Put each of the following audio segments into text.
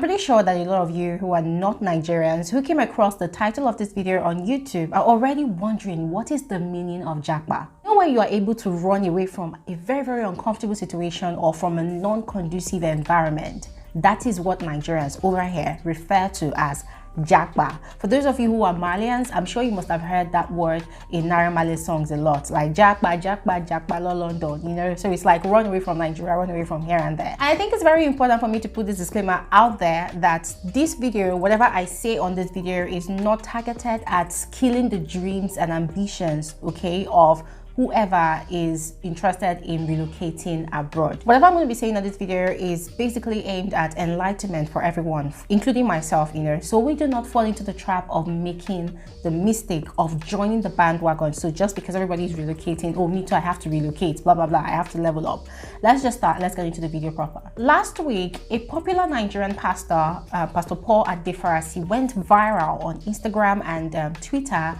pretty sure that a lot of you who are not Nigerians who came across the title of this video on YouTube are already wondering what is the meaning of Japa. You know, when you are able to run away from a very uncomfortable situation or from a non-conducive environment, that is what Nigerians over here refer to as Japa. For those of you who are Malians, I'm sure you must have heard that word in Naira Mali songs a lot, like Japa, Japa, Japa, lo London, you know. So it's like run away from Nigeria, run away from here and there. And I think it's very important for me to put this disclaimer out there that this video, whatever I say on this video, is not targeted at killing the dreams and ambitions, okay, of whoever is interested in relocating abroad. Whatever I'm going to be saying in this video is basically aimed at enlightenment for everyone, including myself, you know, so we do not fall into the trap of making the mistake of joining the bandwagon. So just because everybody is relocating, oh, me too, I have to relocate, blah, blah, blah, I have to level up. Let's just start. Let's get into the video proper. Last week, a popular Nigerian pastor, Pastor Paul Adefarasi, went viral on Instagram and Twitter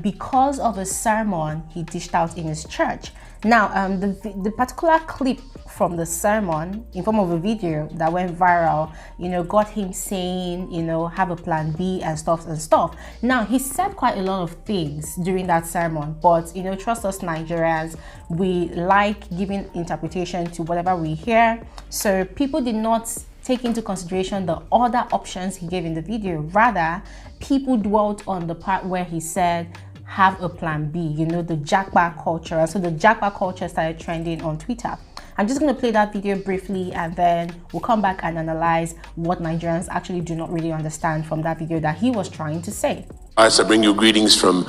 because of a sermon he dished out in his church. Now, the particular clip from the sermon in form of a video that went viral, you know, got him saying, you know, have a plan B and stuff. Now, he said quite a lot of things during that sermon, but, you know, trust us Nigerians, we like giving interpretation to whatever we hear. So people did not take into consideration the other options he gave in the video. Rather, people dwelt on the part where he said, have a plan B, you know, the Japa culture. And so the Japa culture started trending on Twitter. I'm just going to play that video briefly and then we'll come back and analyze what Nigerians actually do not really understand from that video that he was trying to say. I bring you greetings from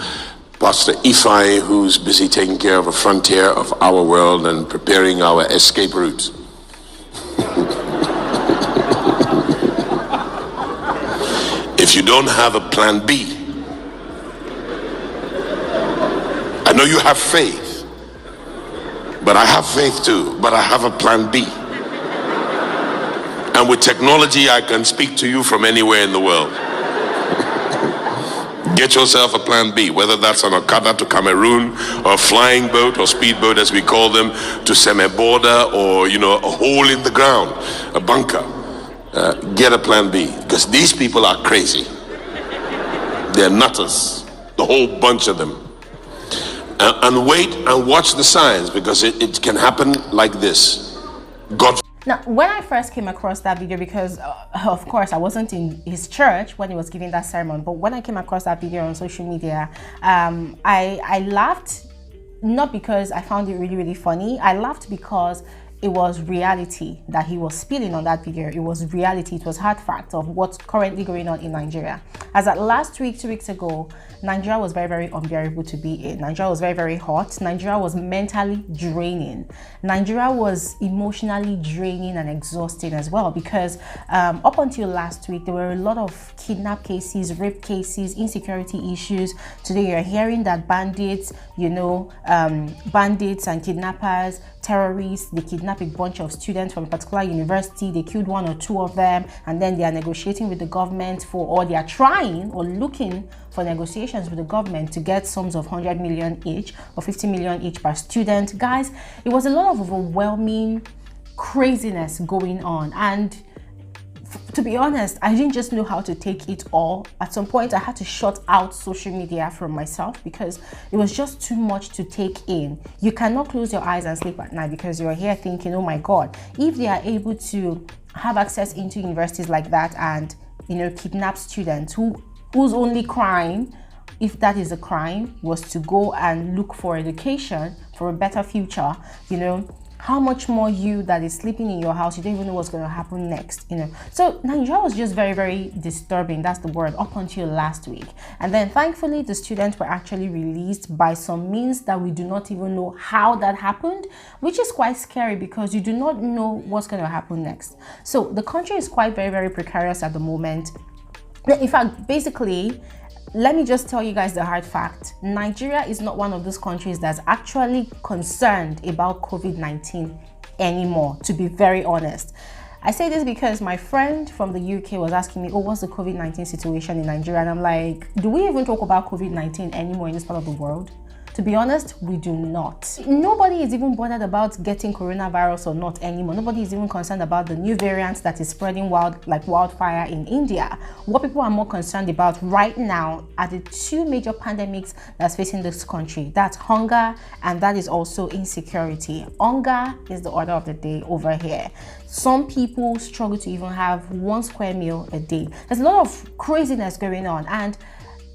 Pastor Ifai, who's busy taking care of a frontier of our world and preparing our escape route. If you don't have a plan B, I know you have faith, but I have faith too, but I have a plan B. And with technology, I can speak to you from anywhere in the world. Get yourself a plan B, whether that's an Okada to Cameroon, or a flying boat or speedboat as we call them, to Seme-Border, or, you know, a hole in the ground, a bunker. Get a plan B, because these people are crazy. They're nutters, the whole bunch of them. And wait and watch the signs, because it can happen like this. God. Now, when I first came across that video, because of course I wasn't in his church when he was giving that sermon, but when I came across that video on social media, I laughed, not because I found it really funny. I laughed because it was reality that he was spilling on that video. It was reality, it was hard fact of what's currently going on in Nigeria. As at last week, 2 weeks ago, Nigeria was very unbearable to be in. Nigeria was very hot. Nigeria was mentally draining. Nigeria was emotionally draining and exhausting as well, because up until last week, there were a lot of kidnap cases, rape cases, insecurity issues. Today, you're hearing that bandits, you know, bandits and kidnappers, terrorists, they kidnap a bunch of students from a particular university, they killed 1 or 2 of them, and then they are negotiating with the government for, or they are trying or looking for negotiations with the government to get sums of 100 million each or 50 million each per student. Guys, it was a lot of overwhelming craziness going on, and to be honest, I didn't just know how to take it all. At some point, I had to shut out social media from myself because it was just too much to take in. You cannot close your eyes and sleep at night because you're here thinking, oh my God, if they are able to have access into universities like that and, you know, kidnap students whose only crime, if that is a crime, was to go and look for education, for a better future, you know, how much more you that is sleeping in your house, you don't even know what's going to happen next, you know. So Nigeria was just very disturbing, that's the word, up until last week. And then thankfully the students were actually released by some means that we do not even know how that happened, which is quite scary because you do not know what's going to happen next. So the country is quite very precarious at the moment. In fact, basically, let me just tell you guys the hard fact. Nigeria is not one of those countries that's actually concerned about COVID-19 anymore, to be very honest. I say this because my friend from the UK was asking me, oh, what's the COVID-19 situation in Nigeria? And I'm like, do we even talk about COVID-19 anymore in this part of the world? To be honest, we do not. Nobody is even bothered about getting coronavirus or not anymore. Nobody is even concerned about the new variant that is spreading like wildfire in India. What people are more concerned about right now are the two major pandemics that's facing this country. That's hunger, and that is also insecurity. Hunger is the order of the day over here. Some people struggle to even have 1 square meal a day. There's a lot of craziness going on, and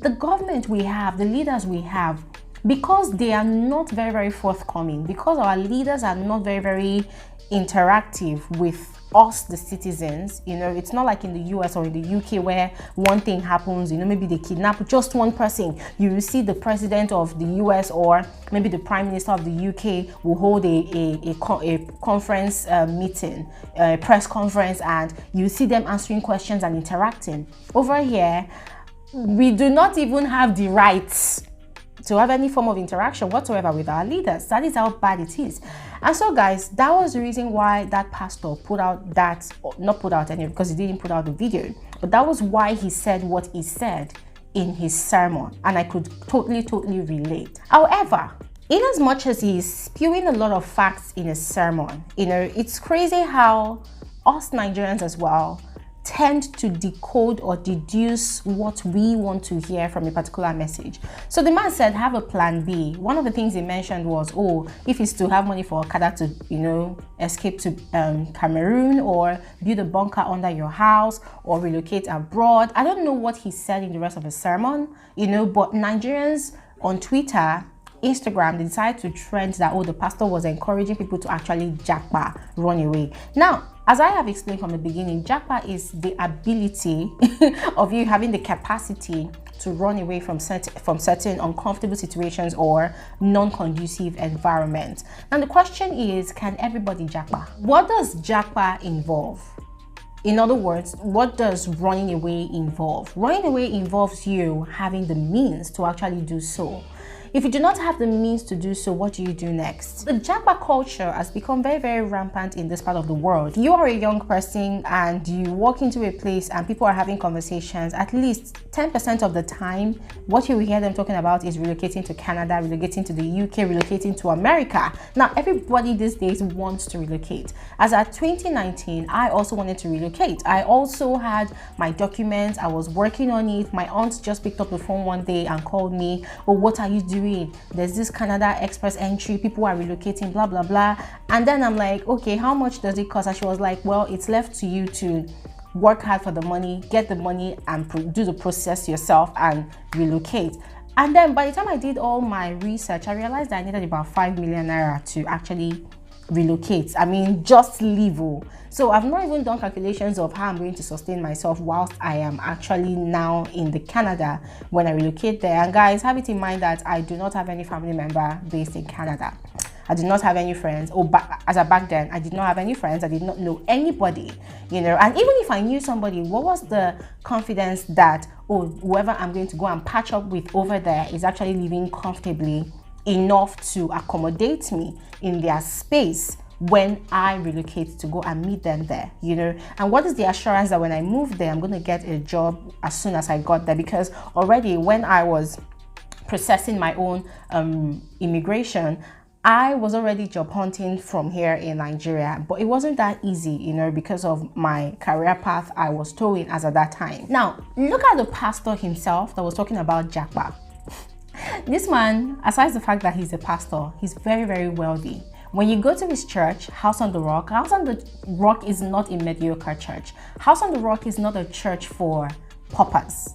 the government we have, the leaders we have, because they are not very forthcoming, because our leaders are not very interactive with us, the citizens. It's not like in the US or in the UK where one thing happens, maybe they kidnap just one person. You will see the president of the US or maybe the prime minister of the UK will hold a conference meeting, a press conference, and you see them answering questions and interacting. Over here, we do not even have the rights to have any form of interaction whatsoever with our leaders. That is how bad it is. And so guys, that was the reason why that pastor put out that, not put out any, because he didn't put out the video, but that was why he said what he said in his sermon, and I could totally relate. However, in as much as he's spewing a lot of facts in his sermon, it's crazy how us Nigerians as well tend to decode or deduce what we want to hear from a particular message. So the man said, have a plan B. One of the things he mentioned was, if it's to have money for Okada to, escape to Cameroon, or build a bunker under your house, or relocate abroad. I don't know what he said in the rest of his sermon, but Nigerians on Twitter, Instagram, they decided to trend that, the pastor was encouraging people to actually japa, run away. Now, as I have explained from the beginning, japa is the ability of you having the capacity to run away from certain uncomfortable situations or non-conducive environments. And the question is, can everybody japa? What does japa involve? In other words, what does running away involve? Running away involves you having the means to actually do so. If you do not have the means to do so, what do you do next? The Japa culture has become very rampant in this part of the world. You are a young person and you walk into a place and people are having conversations. At least 10% of the time, what you will hear them talking about is relocating to Canada, relocating to the UK, relocating to America. Now, everybody these days wants to relocate. As at 2019, I also wanted to relocate. I also had my documents. I was working on it. My aunt just picked up the phone one day and called me, what are you doing? There's this Canada Express entry, people are relocating, blah blah. And then I'm like, okay, how much does it cost? And she was like, well, it's left to you to work hard for the money, get the money, and do the process yourself and relocate. And then by the time I did all my research, I realized that I needed about 5 million naira to actually relocate. I mean, just leave. So I've not even done calculations of how I'm going to sustain myself whilst I am actually now in the Canada when I relocate there. And guys, have it in mind that I do not have any family member based in Canada. I did not have any friends. Back then, I did not have any friends. I did not know anybody, And even if I knew somebody, what was the confidence that, whoever I'm going to go and patch up with over there is actually living comfortably enough to accommodate me in their space when I relocate to go and meet them there, And what is the assurance that when I move there, I'm going to get a job as soon as I got there? Because already when I was processing my own immigration, I was already job hunting from here in Nigeria, but it wasn't that easy, because of my career path I was towing as at that time. Now, look at the pastor himself that was talking about Japa. This man, aside the fact that he's a pastor, he's very wealthy. When you go to his church, House on the Rock is not a mediocre church. House on the Rock is not a church for paupers.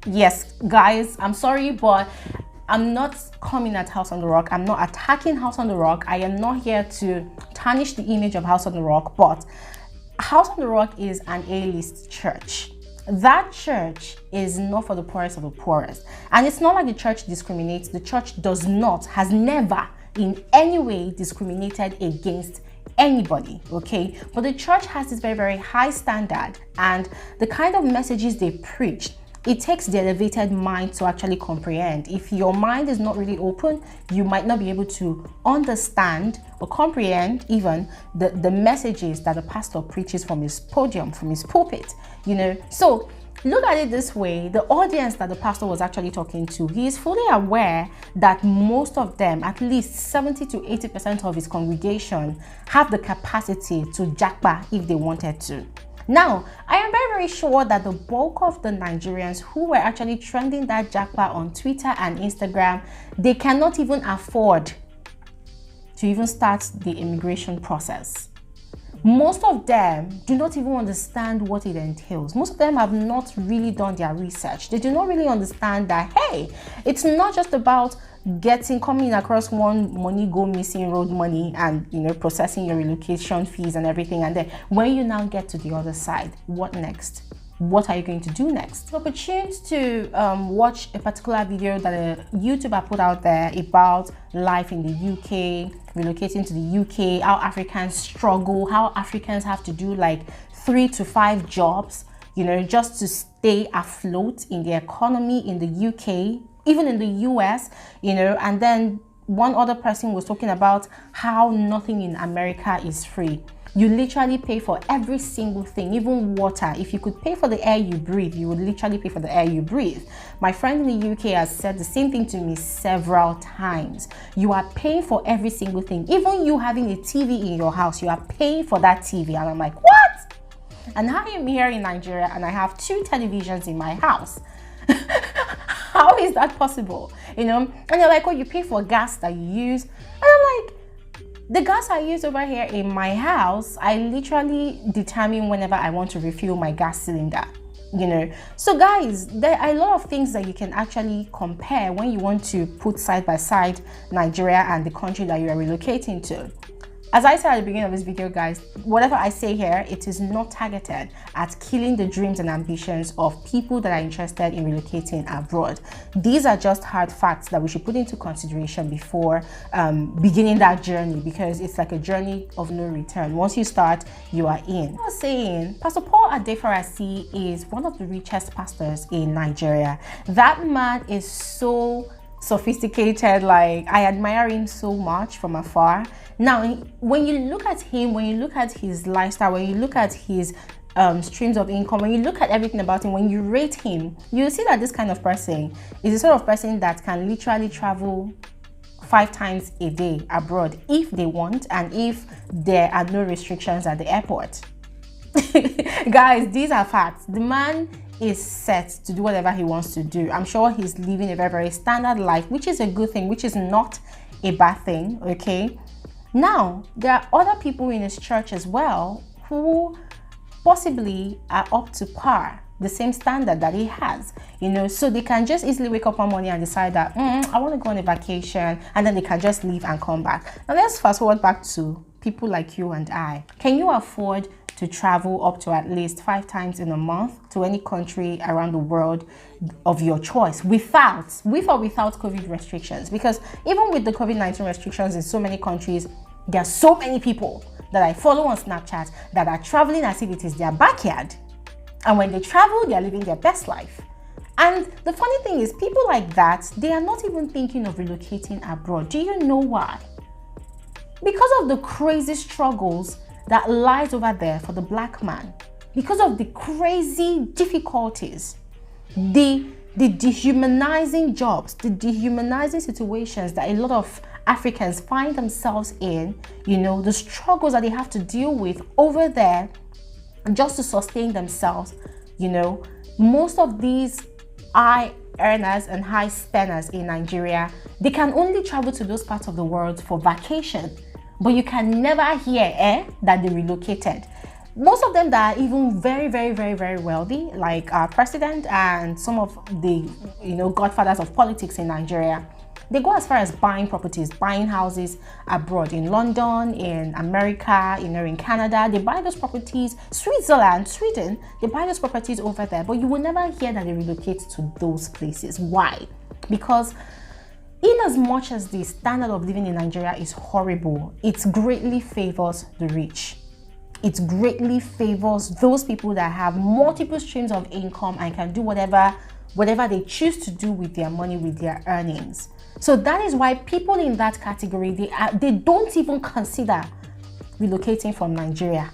Yes, guys, I'm sorry, but I'm not coming at House on the Rock. I'm not attacking House on the Rock. I am not here to tarnish the image of House on the Rock, but House on the Rock is an A-list church. That church is not for the poorest of the poorest. And it's not like the church discriminates. The church has never in any way discriminated against anybody, okay? But the church has this very high standard, and the kind of messages they preach, it takes the elevated mind to actually comprehend. If your mind is not really open, you might not be able to understand or comprehend even the messages that the pastor preaches from his podium, from his pulpit, So look at it this way, the audience that the pastor was actually talking to, he is fully aware that most of them, at least 70 to 80% of his congregation, have the capacity to japa if they wanted to. Now, I am very, very sure that the bulk of the Nigerians who were actually trending that japa on Twitter and Instagram, they cannot even afford to even start the immigration process. Most of them do not even understand what it entails. Most of them have not really done their research. They do not really understand that, hey, it's not just about coming across one money go missing road money and, you know, processing your relocation fees and everything. And then when you now get to the other side, what next? What are you going to do next? So opportunity to watch a particular video that a YouTuber put out there about life in the UK, relocating to the UK, how Africans struggle, how Africans have to do like 3 to 5 jobs, you know, just to stay afloat in the economy in the UK, even in the US, you know. And then one other person was talking about how nothing in America is free. You literally pay for every single thing, even water. If you could pay for the air you breathe, you would literally pay for the air you breathe. My friend in the UK has said the same thing to me several times. You are paying for every single thing. Even you having a TV in your house, you are paying for that TV. And I'm like, what? And I am here in Nigeria and I have 2 televisions in my house. How is that possible? You know, and you're like, oh, you pay for gas that you use. And I'm like, the gas I use over here in my house, I literally determine whenever I want to refill my gas cylinder, you know. So guys, there are a lot of things that you can actually compare when you want to put side by side Nigeria and the country that you are relocating to. As I said at the beginning of this video, guys, whatever I say here, it is not targeted at killing the dreams and ambitions of people that are interested in relocating abroad. These are just hard facts that we should put into consideration before beginning that journey, because it's like a journey of no return. Once you start, you are in. I was saying, Pastor Paul Adefarasi is one of the richest pastors in Nigeria. That man is so sophisticated. Like, I admire him so much from afar. Now, when you look at him, when you look at his lifestyle, when you look at his streams of income, when you look at everything about him, when you rate him, you'll see that this kind of person is the sort of person that can literally travel 5 times a day abroad if they want, and if there are no restrictions at the airport. Guys, these are facts. The man is set to do whatever he wants to do. I'm sure he's living a very, very standard life, which is a good thing, which is not a bad thing, okay? Now, there are other people in his church as well who possibly are up to par, the same standard that he has, you know, so they can just easily wake up one morning and decide that I want to go on a vacation, and then they can just leave and come back. Now let's fast forward back to people like you and I. Can you afford to travel up to at least 5 times in a month to any country around the world of your choice with or without COVID restrictions? Because even with the COVID-19 restrictions in so many countries, there are so many people that I follow on Snapchat that are traveling as if it is their backyard. And when they travel, they are living their best life. And the funny thing is, people like that, they are not even thinking of relocating abroad. Do you know why? Because of the crazy struggles that lies over there for the black man, because of the crazy difficulties, the dehumanizing jobs, the dehumanizing situations that a lot of Africans find themselves in, you know, the struggles that they have to deal with over there just to sustain themselves, you know. Most of these high earners and high spenders in Nigeria, they can only travel to those parts of the world for vacation, but you can never hear that they relocated. Most of them that are even very, very, very, very wealthy, like our president and some of the, you know, godfathers of politics in Nigeria, they go as far as buying properties, buying houses abroad, in London, in America, you know, in Canada. They buy those properties, Switzerland, Sweden, they buy those properties over there, but you will never hear that they relocate to those places. Why? Because in as much as the standard of living in Nigeria is horrible, it greatly favors the rich. It greatly favors those people that have multiple streams of income and can do whatever they choose to do with their money, with their earnings. So that is why people in that category, they don't even consider relocating from Nigeria.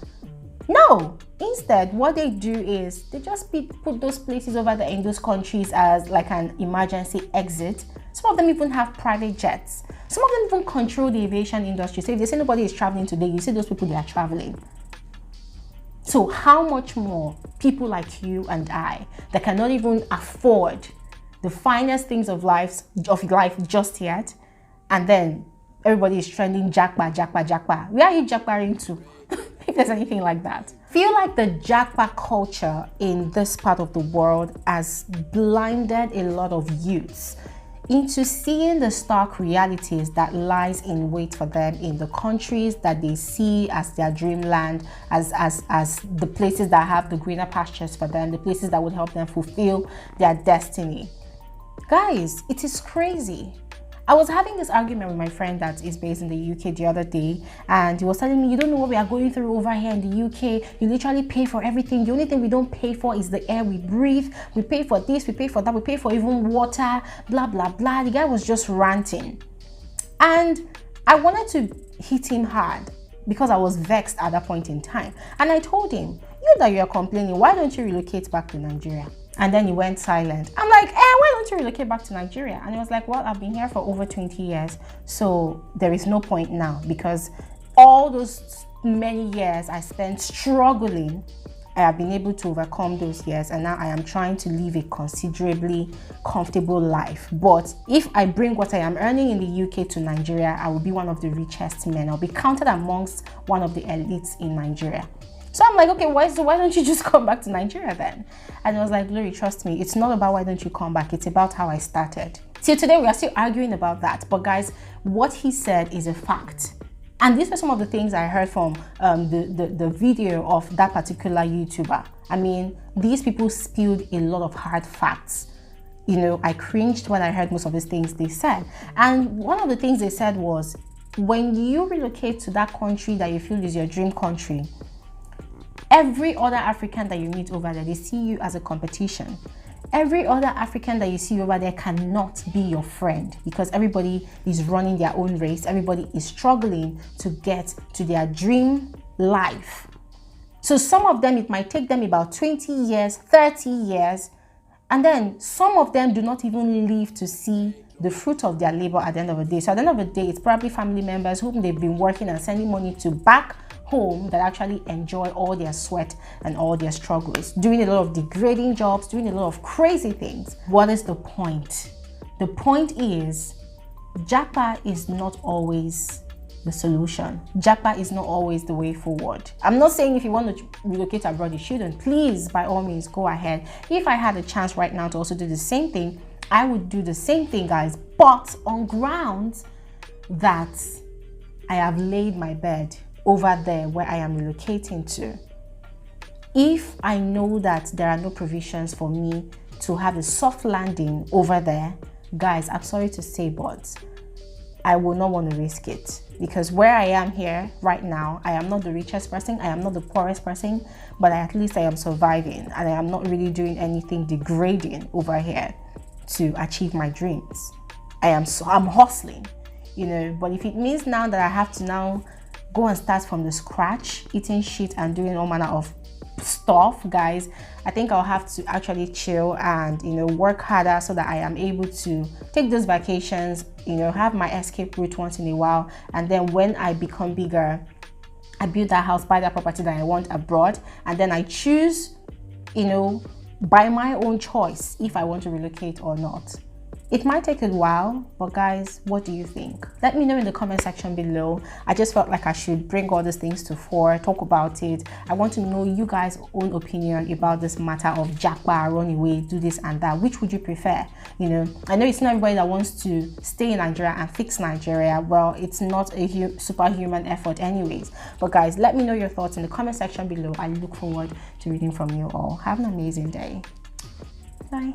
No, instead, what they do is they just put those places over there in those countries as like an emergency exit. Some of them even have private jets. Some of them even control the aviation industry. So if they say nobody is traveling today, you see those people, they are traveling. So how much more people like you and I that cannot even afford the finest things of life just yet, and then everybody is trending Japa, Japa, Japa. Where are you Japaing to? If there's anything like that. I feel like the Japa culture in this part of the world has blinded a lot of youths into seeing the stark realities that lies in wait for them in the countries that they see as their dreamland, as the places that have the greener pastures for them, the places that would help them fulfill their destiny. Guys, it is crazy. I was having this argument with my friend that is based in the UK the other day, and he was telling me, you don't know what we are going through over here in the UK. You literally pay for everything. The only thing we don't pay for is the air we breathe. We pay for this, we pay for that, we pay for even water, blah, blah, blah. The guy was just ranting. And I wanted to hit him hard because I was vexed at that point in time. And I told him, you that you're complaining, why don't you relocate back to Nigeria? And then he went silent. I'm like, why don't you relocate back to Nigeria? And he was like, well, I've been here for over 20 years. So there is no point now, because all those many years I spent struggling, I have been able to overcome those years. And now I am trying to live a considerably comfortable life. But if I bring what I am earning in the UK to Nigeria, I will be one of the richest men. I'll be counted amongst one of the elites in Nigeria. So I'm like, okay, why don't you just come back to Nigeria then? And I was like, Glory, trust me, it's not about why don't you come back, it's about how I started. Till today, we are still arguing about that. But guys, what he said is a fact. And these are some of the things I heard from the video of that particular YouTuber. I mean, these people spilled a lot of hard facts. You know, I cringed when I heard most of these things they said. And one of the things they said was, when you relocate to that country that you feel is your dream country, every other African that you meet over there, they see you as a competition. Every other African that you see over there cannot be your friend, because everybody is running their own race. Everybody is struggling to get to their dream life. So some of them, it might take them about 20 years, 30 years. And then some of them do not even live to see the fruit of their labor at the end of the day. So at the end of the day, it's probably family members whom they've been working and sending money to back home that actually enjoy all their sweat and all their struggles, doing a lot of degrading jobs, doing a lot of crazy things. What is the point? The point is, Japa is not always the solution. Japa is not always the way forward. I'm not saying if you want to relocate abroad, you shouldn't. Please, by all means, go ahead. If I had a chance right now to also do the same thing, I would do the same thing, guys, but on grounds that I have laid my bed over there where I am relocating to. If I know that there are no provisions for me to have a soft landing over there, guys, I'm sorry to say, but I will not want to risk it, because where I am here right now, I am not the richest person, I am not the poorest person, but at least I am surviving, and I am not really doing anything degrading over here to achieve my dreams. I'm hustling, you know. But if it means now that I have to now go and start from the scratch, eating shit and doing all manner of stuff, guys, I think I'll have to actually chill and, you know, work harder so that I am able to take those vacations, you know, have my escape route once in a while. And then when I become bigger, I build that house, buy that property that I want abroad, and then I choose, you know, by my own choice if I want to relocate or not. It might take a while, but guys, what do you think? Let me know in the comment section below. I just felt like I should bring all these things to fore, talk about it. I want to know you guys' own opinion about this matter of Japa, run away, do this and that. Which would you prefer? You know, I know it's not everybody that wants to stay in Nigeria and fix Nigeria. Well, it's not a superhuman effort anyways. But guys, let me know your thoughts in the comment section below. I look forward to reading from you all. Have an amazing day. Bye.